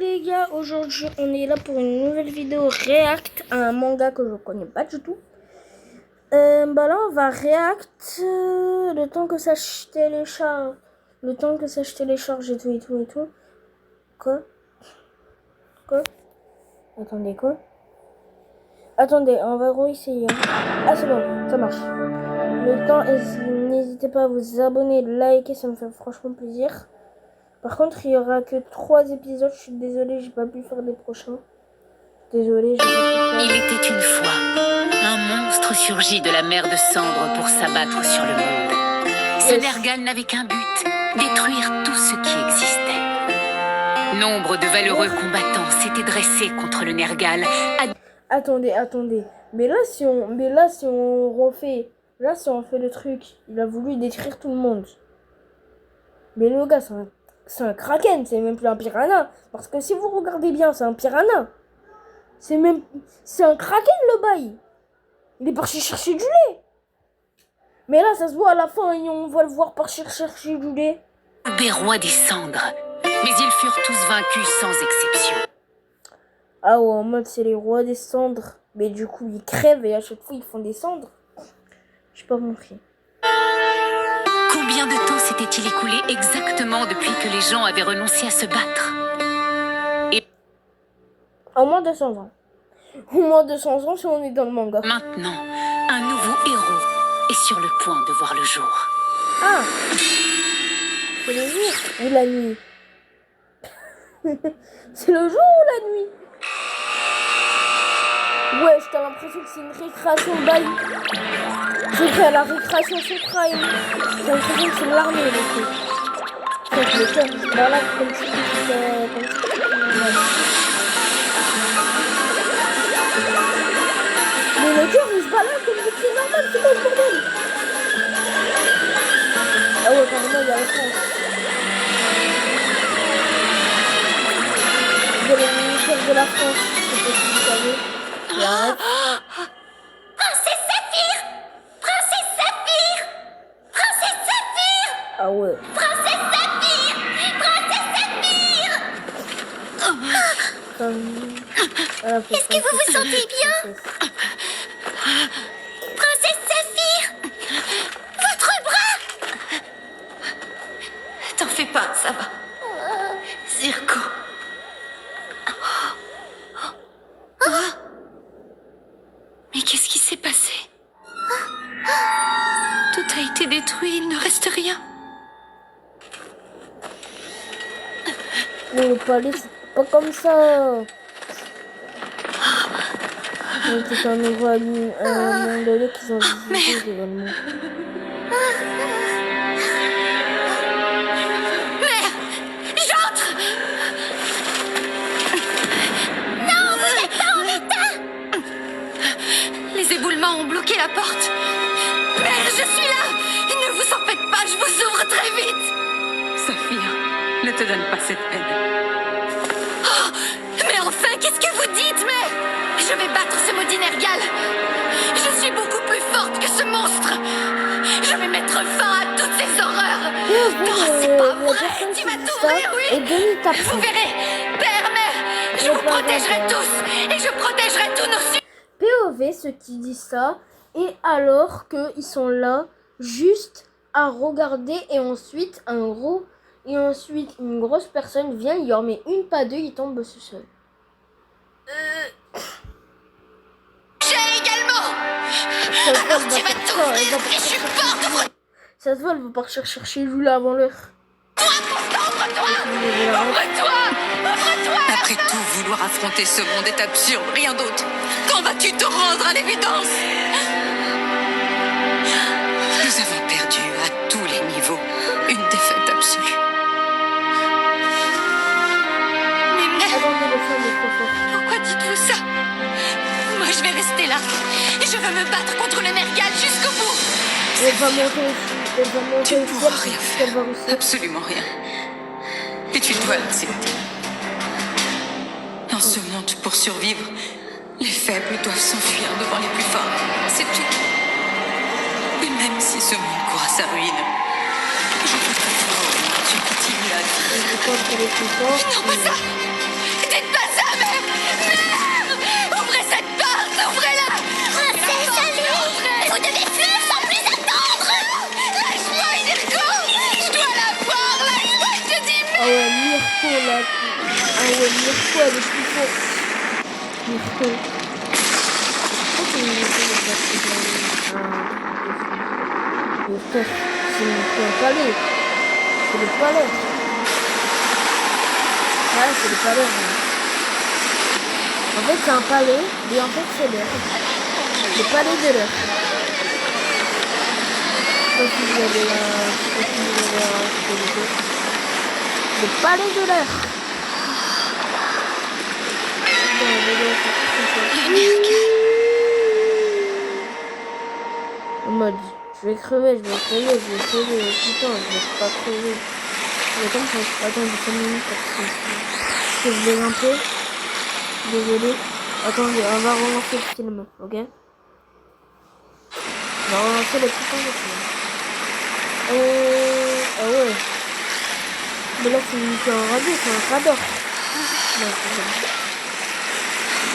les gars, aujourd'hui on est là pour une nouvelle vidéo react à un manga que je connais pas du tout. Là on va react le temps que ça se télécharge. Le temps que ça se télécharge et tout. Quoi? Attendez, quoi? Attendez, on va réessayer. Ah c'est bon, ça marche. Le temps, n'hésitez pas à vous abonner, liker, ça me fait franchement plaisir. Par contre, il y aura que 3 épisodes. Je suis désolée, j'ai pas pu faire les prochains. Désolée, j'ai pas pu faire. Il était une fois, un monstre surgit de la mer de cendres pour s'abattre sur le monde. Ce Nergal n'avait qu'un but, détruire tout ce qui existait. Nombre de valeureux combattants s'étaient dressés contre le Nergal. Attendez. Mais là, si on refait, là, si on fait le truc, il a voulu détruire tout le monde. Mais le gars, c'est un kraken, c'est même plus un piranha. Parce que si vous regardez bien, c'est un piranha. C'est un kraken le bail. Il est parti chercher du lait. Mais là, ça se voit à la fin, et on va le voir partir chercher du lait. Des rois des cendres. Mais ils furent tous vaincus sans exception. Ah ouais, en mode c'est les rois des cendres. Mais du coup, ils crèvent et à chaque fois, ils font des cendres. J'ai pas compris. Combien de temps s'était-il écoulé exactement depuis que les gens avaient renoncé à se battre? En moins de 200 ans. Au moins 200 ans si on est dans le manga. Maintenant, un nouveau héros est sur le point de voir le jour. Ah! C'est le jour ou la nuit? C'est le jour ou la nuit? Ouais, t'as l'impression que c'est une récréation de bail. J'ai fait à la récréation sur Prime. J'ai l'impression que c'est l'armée, le truc. C'est le thème. Voilà, comme si c'était... Mais le cœur, il se balade comme des cris normales, c'est quoi ce bordel? Ah ouais, carrément, il y a la France. Il y a le ministère de la France, je sais pas si vous savez. Princesse Saphir! Princesse Saphir! Princesse Saphir! Ah ouais. Princesse Saphir! Princesse Saphir! Est-ce que vous vous sentez bien? Princesse Saphir! Votre bras! T'en fais pas, ça va. Zirko. Mais qu'est-ce qui s'est passé? Tout a été détruit, il ne reste rien. Mais le palais, c'est pas comme ça. C'est un nouveau mongolais qu'ils ont visité également. Mère! J'entre! Non, vous n'êtes pas en état! Les éboulements ont bloqué la porte. Mère, je suis là! Ne vous en faites pas, je vous ouvre très vite! Saphir, ne te donne pas cette peine. Oh, mais enfin, qu'est-ce que vous dites, mère? Je vais battre ce maudit Nergal. Je suis beaucoup plus forte que ce monstre. Je vais mettre fin à toutes ces horreurs. C'est pas vrai. Tu vas t'ouvrir, oui. Vous verrez. Père, mère, je vous protégerai tous. Et je protégerai tous nos sujets. POV, ceux qui disent ça, et alors qu'ils sont là, juste à regarder, et ensuite une grosse personne vient, il en met une, pas deux, il tombe ce seul. J'ai également. Alors tu vas t'ouvrir et je suis forte. Ça se voit, elle va partir chercher Lula avant l'heure. Ouvre-toi. Après tout, vouloir affronter ce monde est absurde, rien d'autre. Quand vas-tu te rendre à l'évidence? Nous avons perdu à tous les niveaux une défaite absolue. Mais mère, Attendez, le film est trop fort. pourquoi dites-vous ça? Moi, je vais rester là. Et je veux me battre contre le Nergal jusqu'au bout. Elle va monter aussi. Elle va monter Tu ne aussi. pourras rien Elle va faire, réussir. absolument rien. Et tu dois l'accepter. Dans ce monde, pour survivre, les faibles doivent s'enfuir devant les plus forts. C'est tout. Et même si ce monde court à sa ruine, je voudrais voir tu continues à vivre. Je pense qu'elle est plus forte. Non, pas ça. Mirko là. Ah ouais, Mirko elle est plus forte. Mirko. Pourquoi il est Mirko, c'est un palais. C'est le palais. Ouais, c'est le palais. Ouais. En fait, c'est un palais, et en fait, c'est l'heure. Le palais de l'heure. Je sais pas si vous avez le palais de l'heure. En mode, je vais crever. Putain, je vais pas crever. Attends, attends 5 minutes parce que je vais un peu. Désolé. Attendez, on va relancer le film, ok? On va relancer le putain de film. Ah ouais. Mais là, c'est un radio, c'est un radar. Non, c'est bon.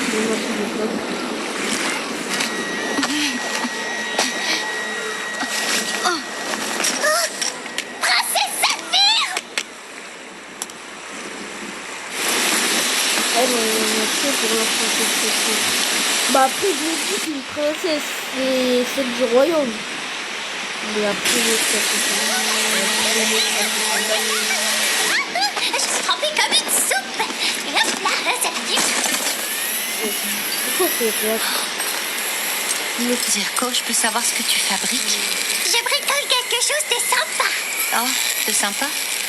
Je vais mettre des blocs. Bah après je me dis c'est une princesse, c'est celle du royaume. Mais après je suis trempée comme une soupe. Et hop là, ça pique. Pourquoi c'est ça? Zirko, je peux savoir ce que tu fabriques? Je bricole quelque chose de sympa. Oh, de sympa?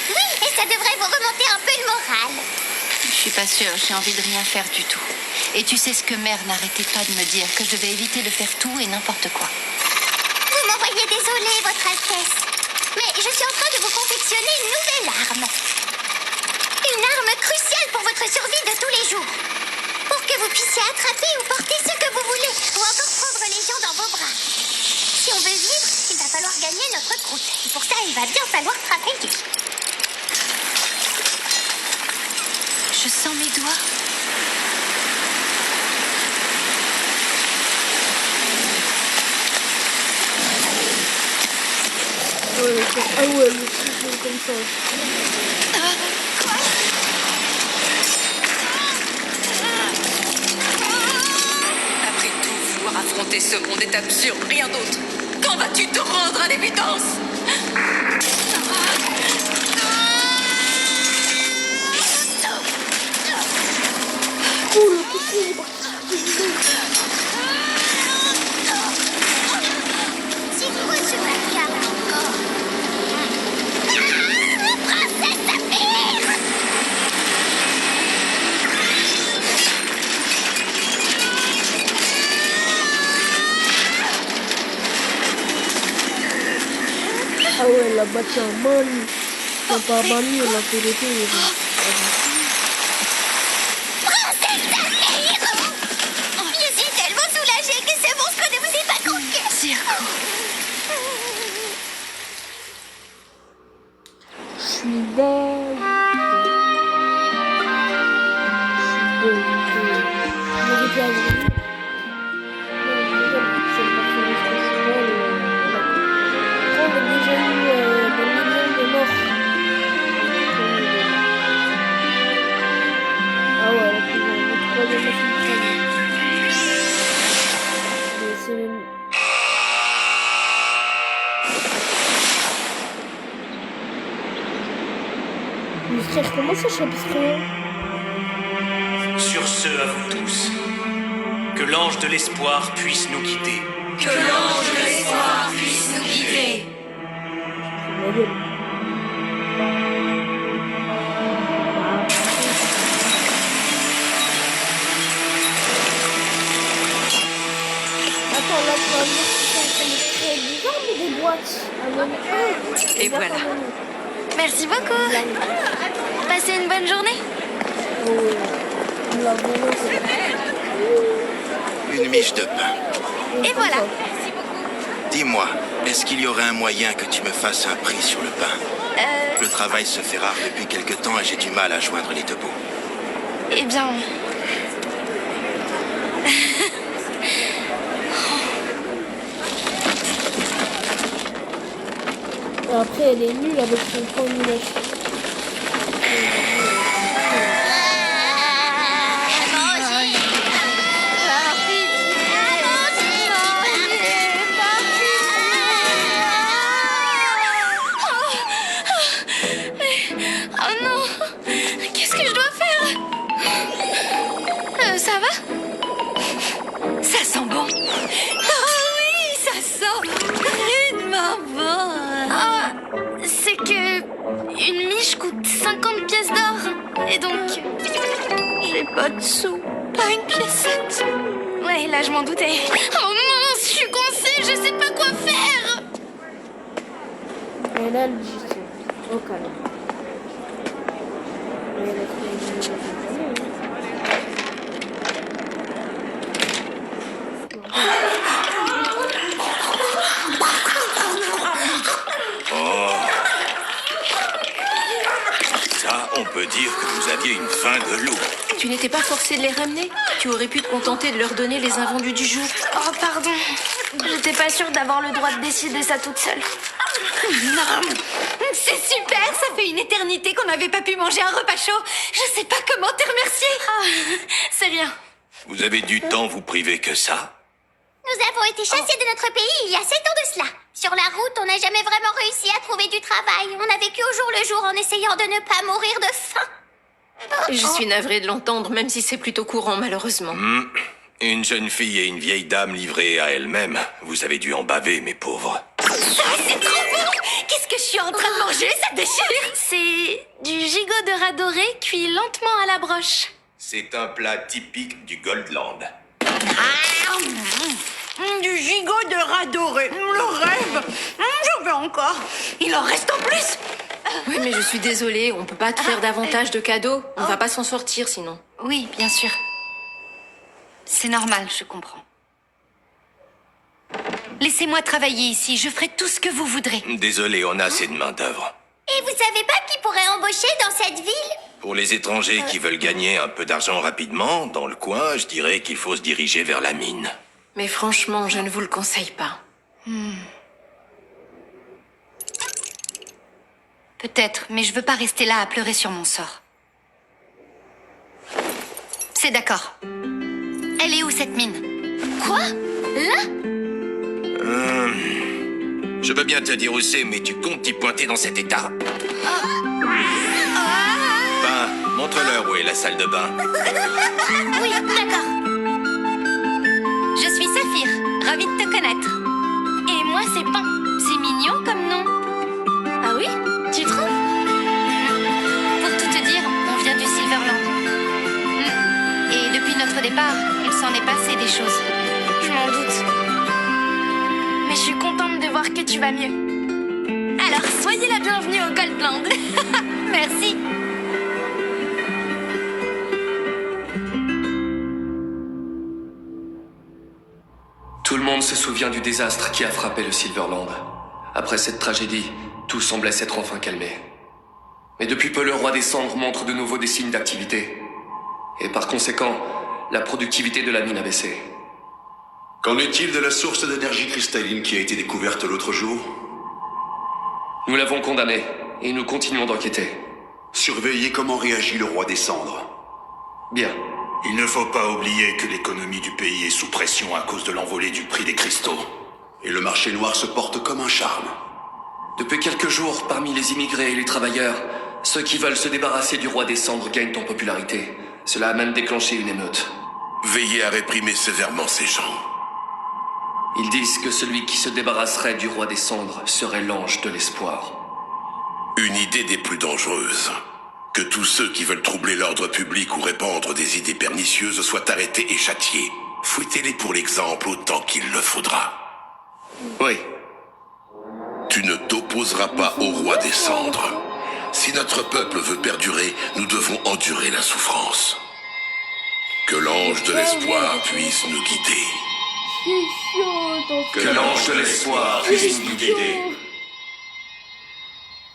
Oui, et ça devrait vous remonter un peu le moral. Je suis pas sûre, j'ai envie de rien faire du tout. Et tu sais ce que mère n'arrêtait pas de me dire, que je devais éviter de faire tout et n'importe quoi. Vous m'envoyez désolée, votre Altesse. Mais je suis en train de vous confectionner une nouvelle arme. Une arme cruciale pour votre survie de tous les jours. Pour que vous puissiez attraper ou porter ce que vous voulez, ou encore prendre les gens dans vos bras. Si on veut vivre, il va falloir gagner notre croûte. Et pour ça, il va bien falloir travailler. Je sens mes doigts. Ah ouais, le truc comme ça. Après tout, vouloir affronter ce monde est absurde, rien d'autre. Quand vas-tu te rendre à l'évidence? Oh, le couteau, il est parti. C'est quoi ce placard encore? Princesse Saphir! Ah ouais, elle a battu un manu. Enfin, pas un manu, elle a fait les deux. Je suis tellement soulagée que ce monstre ne vous ait pas conquis. Zirko. Je suis belle. Ah ouais, la plus grande, la troisième machine crâne. Mais c'est même... Mais frère, comment ça chapitre rien? Sur ce, à vous tous, que l'ange de l'espoir puisse nous guider. Que l'ange de l'espoir puisse nous guider. Ma gueule. Attends, là, tu vas me dire que c'est en train de créer bizarre, mais des boîtes. Ah, non, mais... Et voilà. Merci beaucoup. Passez une bonne journée. Oh, la volonté. Une miche de pain. Et voilà. Dis-moi, est-ce qu'il y aurait un moyen que tu me fasses un prix sur le pain? Le travail se fait rare depuis quelque temps et j'ai du mal à joindre les deux bouts. Eh bien... Et après, elle est nulle avec son formulation. Et donc, j'ai pas de sous. Pas une piécette. Ouais, là, je m'en doutais. Oh mince, je suis coincée, je sais pas quoi faire. Et là, le gigot. Au calme. Et elle a trouvé Ça, on peut dire que vous aviez une faim de loup. Tu n'étais pas forcé de les ramener? Tu aurais pu te contenter de leur donner les invendus du jour. Oh, pardon. J'étais pas sûre d'avoir le droit de décider ça toute seule. Non, c'est super. Ça fait une éternité qu'on n'avait pas pu manger un repas chaud. Je sais pas comment te remercier. Oh, c'est rien. Vous avez du temps vous priver que ça? Nous avons été chassés de notre pays il y a 7 ans de cela. Sur la route, on n'a jamais vraiment réussi à trouver du travail. On a vécu au jour le jour en essayant de ne pas mourir de faim. Je suis navrée de l'entendre, même si c'est plutôt courant, malheureusement. Une jeune fille et une vieille dame livrées à elle-même. Vous avez dû en baver, mes pauvres. C'est trop bon. Qu'est-ce que je suis en train de manger? Ça déchire. C'est du gigot de rat doré cuit lentement à la broche. C'est un plat typique du Goldland. Du gigot de rat doré. Le rêve. J'en veux encore. Il en reste en plus. Oui, mais je suis désolée, on peut pas te faire davantage de cadeaux. On va pas s'en sortir sinon. Oui, bien sûr. C'est normal, je comprends. Laissez-moi travailler ici, je ferai tout ce que vous voudrez. Désolé, on a assez de main-d'œuvre. Et vous savez pas qui pourrait embaucher dans cette ville? Pour les étrangers qui veulent gagner un peu d'argent rapidement, dans le coin, je dirais qu'il faut se diriger vers la mine. Mais franchement, je ne vous le conseille pas. Peut-être, mais je veux pas rester là à pleurer sur mon sort. C'est d'accord. Elle est où cette mine? Quoi? Là? Je veux bien te dire où c'est, mais tu comptes t'y pointer dans cet état? Ben, montre-leur où est la salle de bain. Oui, d'accord. Je suis Saphir, ravie de te connaître. Et moi, c'est Pan. C'est mignon comme nom. Ah oui? Tu trouves? Pour tout te dire, on vient du Silverland. Et depuis notre départ, il s'en est passé des choses. Je m'en doute. Mais je suis contente de voir que tu vas mieux. Alors, soyez la bienvenue au Goldland. Merci. Tout le monde se souvient du désastre qui a frappé le Silverland. Après cette tragédie, tout semblait s'être enfin calmé. Mais depuis peu, le roi des cendres montre de nouveau des signes d'activité. Et par conséquent, la productivité de la mine a baissé. Qu'en est-il de la source d'énergie cristalline qui a été découverte l'autre jour? Nous l'avons condamné, et nous continuons d'enquêter. Surveillez comment réagit le roi des cendres. Bien. Il ne faut pas oublier que l'économie du pays est sous pression à cause de l'envolée du prix des cristaux. Et le marché noir se porte comme un charme. Depuis quelques jours, parmi les immigrés et les travailleurs, ceux qui veulent se débarrasser du roi des cendres gagnent en popularité. Cela a même déclenché une émeute. Veillez à réprimer sévèrement ces gens. Ils disent que celui qui se débarrasserait du roi des cendres serait l'ange de l'espoir. Une idée des plus dangereuses. Que tous ceux qui veulent troubler l'ordre public ou répandre des idées pernicieuses soient arrêtés et châtiés. Fouettez-les pour l'exemple autant qu'il le faudra. Oui. Tu ne t'opposeras pas au roi des cendres. Si notre peuple veut perdurer, nous devons endurer la souffrance. Que l'ange de l'espoir puisse nous guider. C'est chaud, ton Que l'ange de l'espoir puisse nous guider.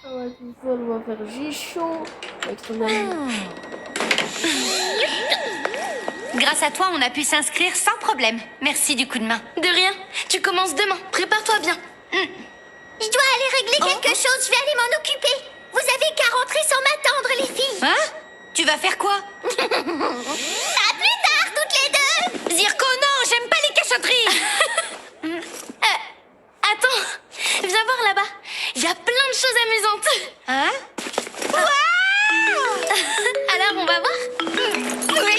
Ah ouais, une fois, on va faire j'ai chaud avec son ami. Grâce à toi, on a pu s'inscrire sans problème. Merci du coup de main. De rien. Tu commences demain. Prépare-toi bien. Je dois aller régler quelque chose, je vais aller m'en occuper. Vous avez qu'à rentrer sans m'attendre, les filles. Hein? Tu vas faire quoi? À plus tard, toutes les deux. Zirko, non, j'aime pas les cachotteries. Attends, viens voir là-bas. Il y a plein de choses amusantes. Hein? Waouh! Alors, on va voir? Oui.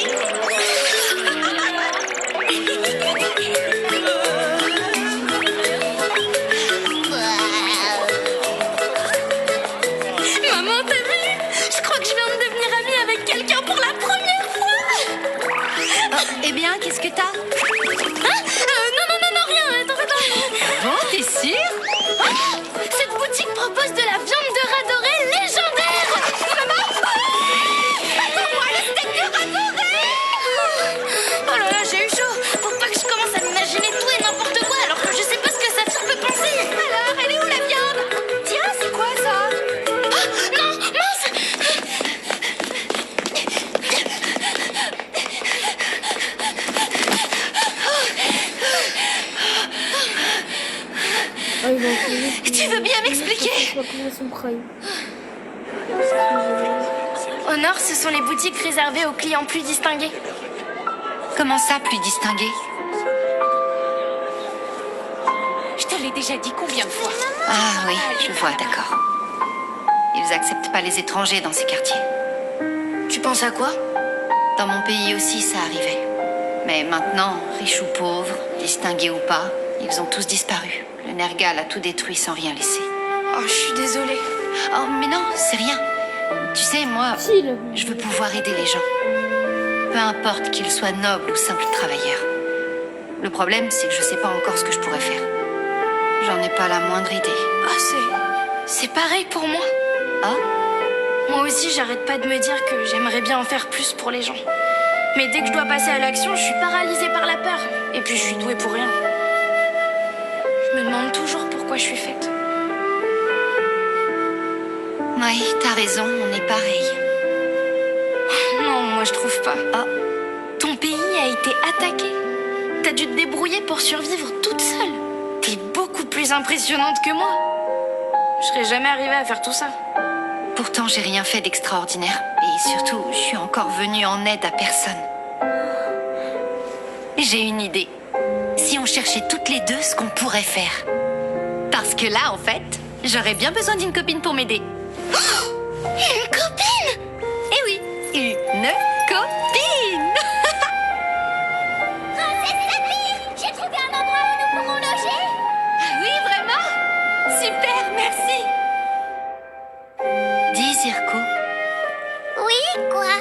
Maman, t'as vu? Je crois que je viens de devenir amie avec qu'est-ce que t'as? Non, rien, attends. Bon, t'es sûre? Cette boutique propose de la viande de rat doré légendaire. Maman, attends-moi le steak de rat doré. Oh là là, j'ai eu chaud. Faut pas que je commence à m'imaginer tout et n'importe quoi alors que je sais pas ce que sa fille peut penser. Alors, elle est où la viande? Tiens, c'est quoi ça? Non, mince. Ah, ils ont trouvé. Tu veux bien m'expliquer? Il va trouver son prime. Au nord, ce sont les boutiques réservées aux clients plus distingués. Comment ça, plus distingué? Je te l'ai déjà dit combien de fois? Ah oui, je vois, d'accord. Ils acceptent pas les étrangers dans ces quartiers. Tu penses à quoi? Dans mon pays aussi, ça arrivait. Mais maintenant, riches ou pauvres, distingués ou pas, ils ont tous disparu. Le Nergal a tout détruit sans rien laisser. Oh, je suis désolée. Oh, mais non, c'est rien. Tu sais, moi, Chill. je veux pouvoir aider les gens. Peu importe qu'ils soient nobles ou simples travailleurs. Le problème, c'est que je sais pas encore ce que je pourrais faire. J'en ai pas la moindre idée. Ah, c'est pareil pour moi. Ah? Moi aussi, j'arrête pas de me dire que j'aimerais bien en faire plus pour les gens. Mais dès que je dois passer à l'action, je suis paralysée par la peur. Et puis, je suis douée pour rien. Je me demande toujours pourquoi je suis faite. Oui, t'as raison, on est pareil. Non, moi, je trouve pas. Ah, Ton pays a été attaqué. T'as dû te débrouiller pour survivre toute seule. T'es beaucoup plus impressionnante que moi. Je serais jamais arrivée à faire tout ça. pourtant j'ai rien fait d'extraordinaire. Et surtout, je suis encore venue en aide à personne. J'ai une idée. Si on cherchait toutes les deux ce qu'on pourrait faire. Parce que là, en fait, j'aurais bien besoin d'une copine pour m'aider. Une copine? Eh oui, une copine. Princesse Saphir, j'ai trouvé un endroit où nous pourrons loger. Oui, vraiment? Super, merci. Dis, Zirko, Oui, quoi?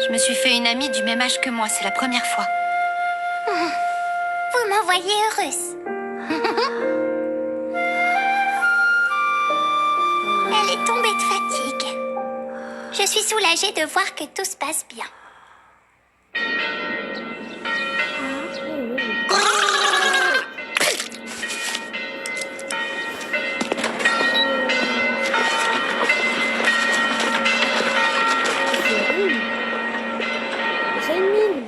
je me suis fait une amie du même âge que moi, c'est la première fois. Vous m'envoyez heureuse. Elle est tombée de fatigue. Je suis soulagée de voir que tout se passe bien. C'est une mine.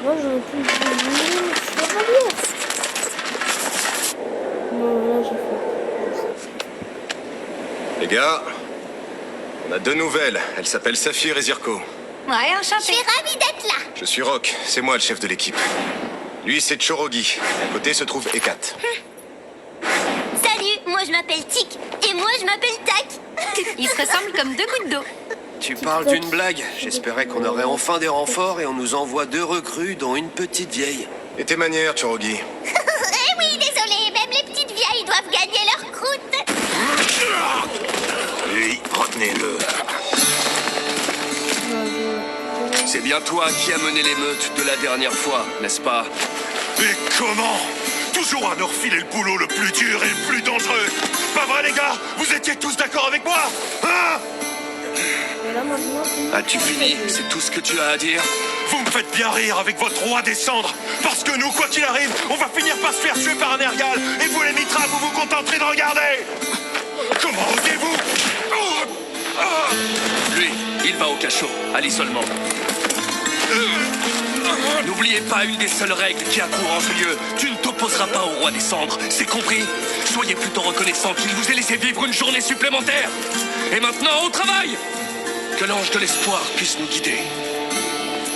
Moi j'aurais pu faire une mine sur la pièce. Non, là j'ai fait. Les gars, on a deux nouvelles. Elles s'appellent Saphir et Zirko. Ouais, Je enchantée. suis ravie d'être là. Je suis Rock, c'est moi le chef de l'équipe. Lui, c'est Chorogi. À côté se trouve Ekat. Salut, moi je m'appelle Tic. Et moi je m'appelle Tac. Ils se ressemblent comme deux gouttes d'eau. Tu parles d'une blague? J'espérais qu'on aurait enfin des renforts et on nous envoie 2 recrues, dont une petite vieille. Et tes manières, Chorogi? Eh oui, désolé, même les petites vieilles doivent gagner leur croûte. Lui, retenez-le. C'est bien toi qui as mené l'émeute de la dernière fois, n'est-ce pas? Et comment? Toujours à nous refiler le boulot le plus dur et le plus dangereux. Pas vrai, les gars? Vous étiez tous d'accord avec moi? Hein? Et là maintenant. As-tu fini? C'est tout ce que tu as à dire? Vous me faites bien rire avec votre roi des cendres. Parce que nous, quoi qu'il arrive, on va finir par se faire tuer par un ergal. Et vous, les mitras, vous vous contenterez de regarder. Comment osez-vous? Lui, il va au cachot, à l'isolement. N'oubliez pas une des seules règles qui a cours en ce lieu. Tu ne t'opposeras pas au roi des cendres, c'est compris? Soyez plutôt reconnaissant qu'il vous ait laissé vivre une journée supplémentaire. Et maintenant, au travail! Que l'ange de l'espoir puisse nous guider.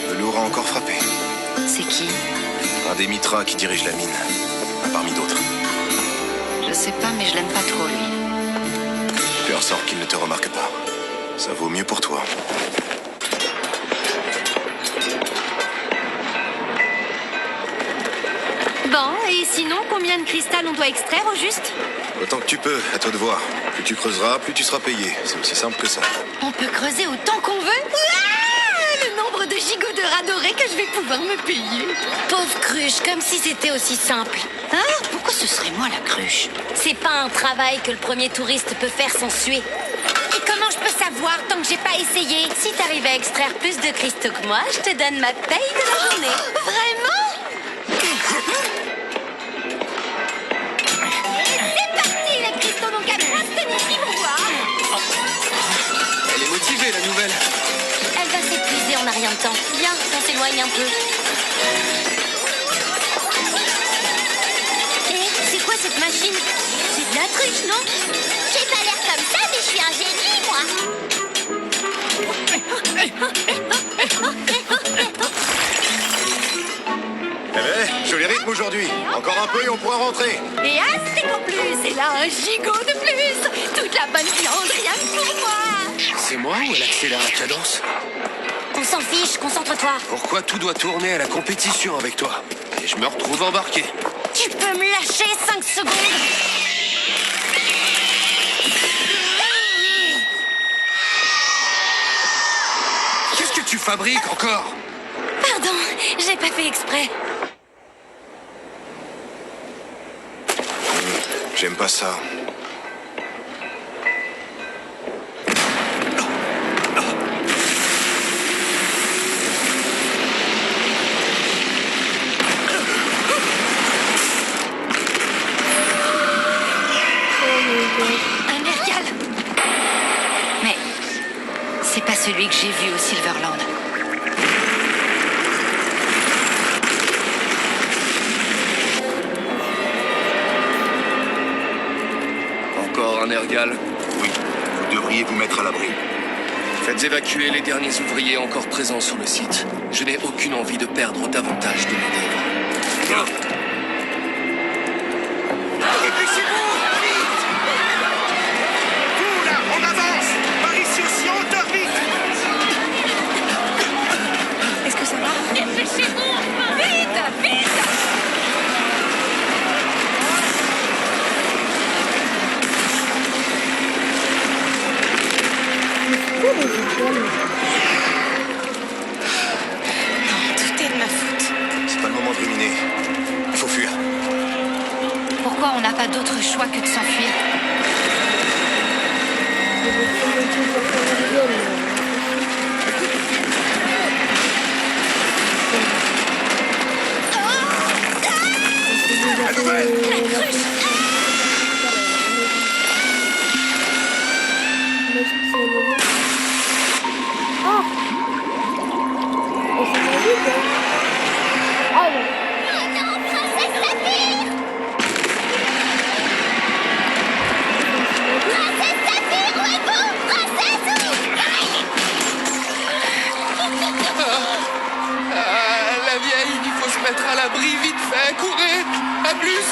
Le lourd a encore frappé. C'est qui? Un des mitras qui dirige la mine. Parmi d'autres. Je sais pas, mais je l'aime pas trop, lui. Fais en sorte qu'il ne te remarque pas. Ça vaut mieux pour toi. Bon, et sinon, combien de cristal on doit extraire au juste? Autant que tu peux, à toi de voir. Plus tu creuseras, plus tu seras payé. C'est aussi simple que ça. On peut creuser autant qu'on veut? Ouah, le nombre de gigots de rats dorés que je vais vais pouvoir me payer. Pauvre cruche, comme si c'était aussi simple. Hein? Pourquoi ce serait moi la cruche? C'est pas un travail que le premier touriste peut faire sans suer. Et comment je peux savoir tant que j'ai pas essayé? Si t'arrives à extraire plus de cristaux que moi, je te donne ma paye de la journée. Vraiment? C'est parti les cristaux, donc à bien se tenir, ils vont voir. Elle est motivée, la nouvelle. Elle va s'épuiser en a rien de temps. Viens, on s'éloigne un peu. Et c'est quoi cette machine? C'est de la truche, non? J'ai pas l'air comme ça, mais je suis un génie, moi. Eh ben, joli rythme aujourd'hui. Encore un peu et on pourra rentrer. Et astic en plus, et là un gigot de plus. Toute la bonne viande, rien que pour moi. C'est moi ou elle accélère la cadence? On s'en fiche, concentre-toi. Pourquoi tout doit tourner à la compétition avec toi? Et je me retrouve embarqué. Tu peux me lâcher 5 secondes? Qu'est-ce que tu fabriques encore? Pardon, j'ai pas fait exprès. J'aime pas ça. Un Ergal. Mais c'est pas celui que j'ai vu au Silverland. Encore un Ergal. Oui, vous devriez vous mettre à l'abri. Faites évacuer les derniers ouvriers encore présents sur le site. Je n'ai aucune envie de perdre davantage de main-d'œuvre. Dépêchez-vous! Vite! Vous là, on avance! Par ici aussi, en hauteur, vite! Est-ce que ça va? Dépêchez-vous! Vite! Vite! Tout est de ma faute. C'est pas le moment de ruminer. Il faut fuir. Pourquoi on n'a pas d'autre choix que de s'enfuir? La nouvelle! La cruche! La vieille, il faut se mettre à l'abri, vite fait, courez! À plus!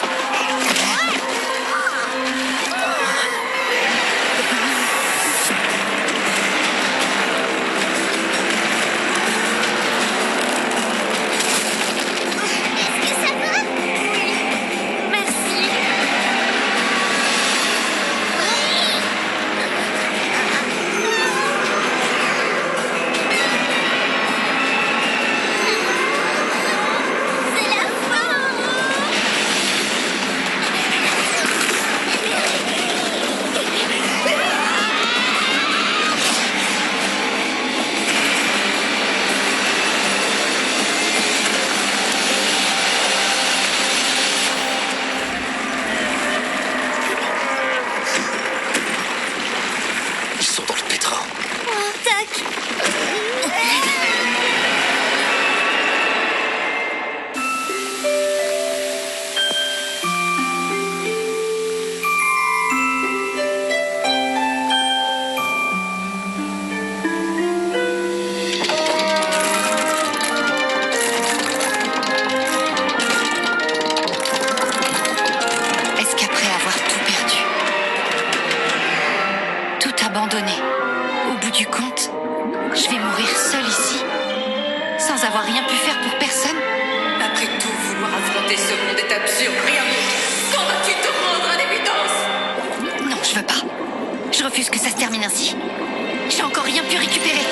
Merci. C'est la Ils sont dans le pétrin. Oh, tac. Est-ce qu'après avoir tout perdu, tout abandonné, au bout du compte, je vais mourir seule ici, sans avoir rien pu faire pour personne? Après tout, vouloir affronter ce monde est absurde. Rien d'autre. Quand vas-tu te rendre à l'évidence? Non, je veux pas. Je refuse que ça se termine ainsi. J'ai encore rien pu récupérer.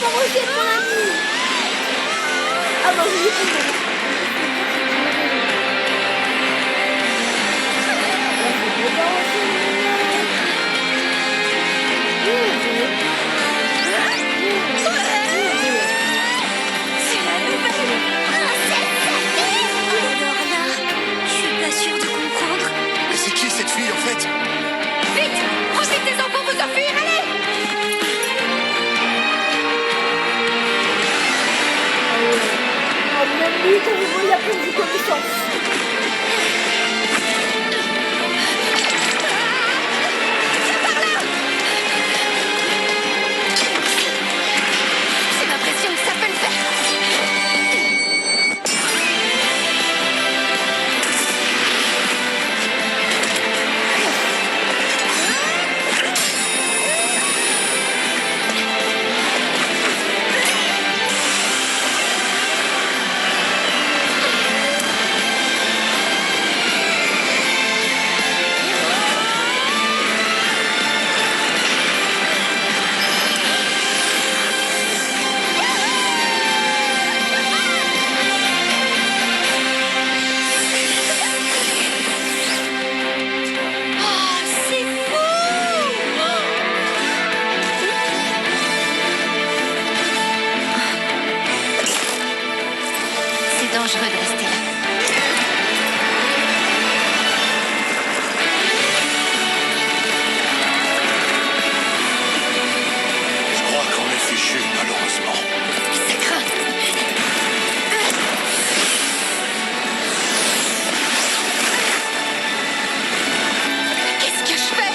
pas rocher, mon ami. Ah non, je l'ai fait. C'est la nouvelle princesse Saphir. Alors là, je suis pas sûre de comprendre. Mais c'est qui cette fille, en fait? Vite, profitez-en pour vous enfuir, allez. Ah, même lui, quand vous voyez, il a perdu connaissance. J'ai l'impression que ça peut le faire. Oh, c'est fou! C'est dangereux de rester là. Je crois qu'on est fichu, malheureusement. Ça craint. Qu'est-ce que je fais?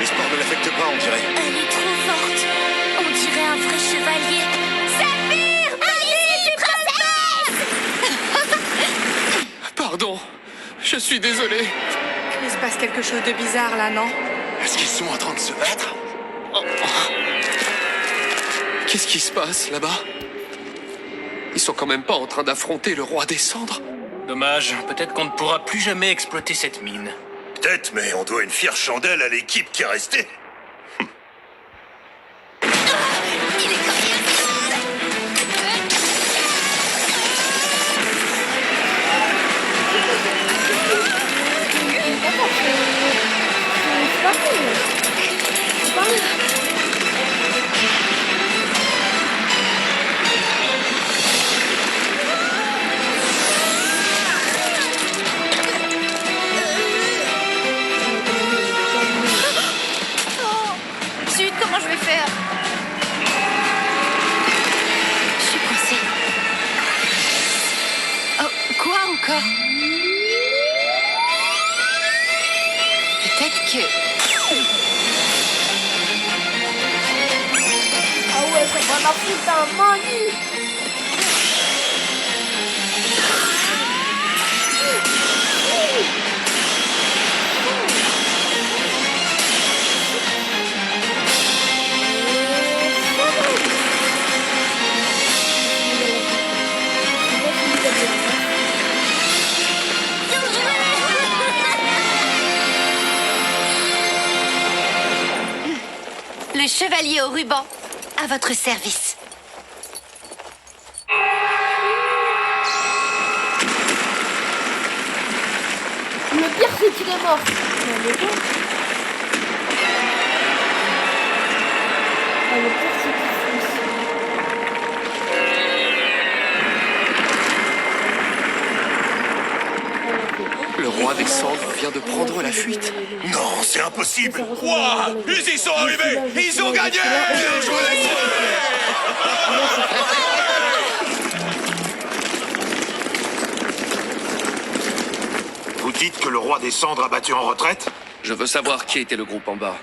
L'espoir ne l'affecte pas, on dirait. Elle est trop forte. On dirait un vrai chevalier. Saphir, allez-y, princesse! Pardon, je suis désolé. Il se passe quelque chose de bizarre là, non? Est-ce qu'ils sont en train de se battre? Qu'est-ce qui se passe là-bas? Ils sont quand même pas en train d'affronter le roi des cendres? Dommage, peut-être qu'on ne pourra plus jamais exploiter cette mine. Peut-être, mais on doit une fière chandelle à l'équipe qui est restée. Il est coriace. C'est pas cool. C'est pas cool. Zut, comment je vais faire? Je suis coincée. Oh, quoi encore? Peut-être que... Ah ouais, ça va la foutre un mani. Le chevalier au ruban, à votre service. Le pire, c'est qu'il est mort. Mais le pire, le pire, c'est qu'il Le roi des cendres vient de prendre la fuite. Non, c'est impossible. Ouah, ils y sont arrivés. Ils ont gagné. Bien joué. Vous dites que le roi des cendres a battu en retraite? Je veux savoir qui était le groupe en bas.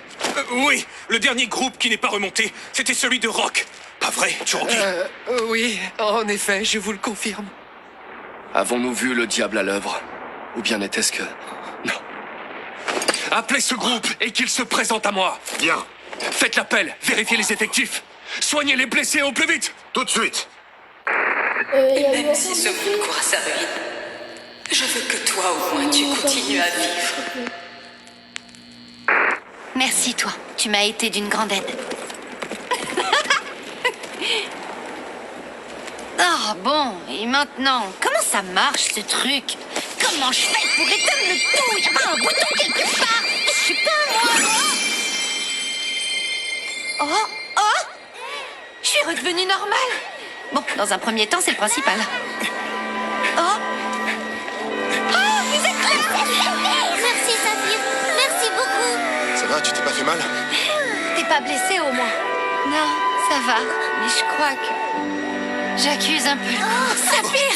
Oui, le dernier groupe qui n'est pas remonté, c'était celui de Rock. Pas vrai, Cherokee? Oui, en effet, je vous le confirme. Avons-nous vu le diable à l'œuvre? Ou bien était-ce que... Non. Appelez ce groupe et qu'il se présente à moi. Bien. Faites l'appel, vérifiez les effectifs. Soignez les blessés au plus vite. Tout de suite. Il y a Même si ce monde court à sa ruine, je veux que toi, au moins, tu continues à vivre. Merci, toi. Tu m'as été d'une grande aide. Ah bon, et maintenant, comment ça marche ce truc? Comment je fais pour éteindre le tout? Y'a pas un bouton quelque part? Je sais pas, moi. Oh, oh! Je suis redevenue normale. Bon, dans un premier temps, c'est le principal. Oh! Oh, vous êtes là! Merci, Saphir. Merci beaucoup. Ça va, tu t'es pas fait mal? T'es pas blessée au moins? Non, ça va. Mais je crois que j'accuse un peu. Oh, Saphir!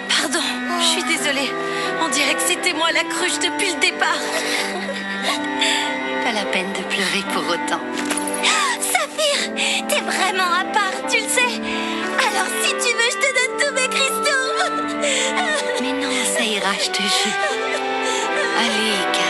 Pardon, je suis désolée. On dirait que c'était moi la cruche depuis le départ. Pas la peine de pleurer pour autant. Saphir, t'es vraiment à part, tu le sais. Alors si tu veux, je te donne tous mes cristaux. Mais non, ça ira, je te jure. Allez, Kat.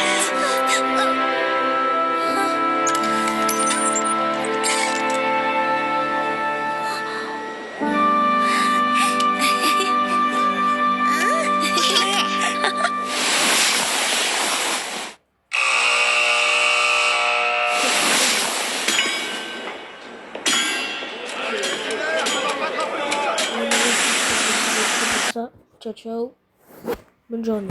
Ça, ciao ciao, bonne journée.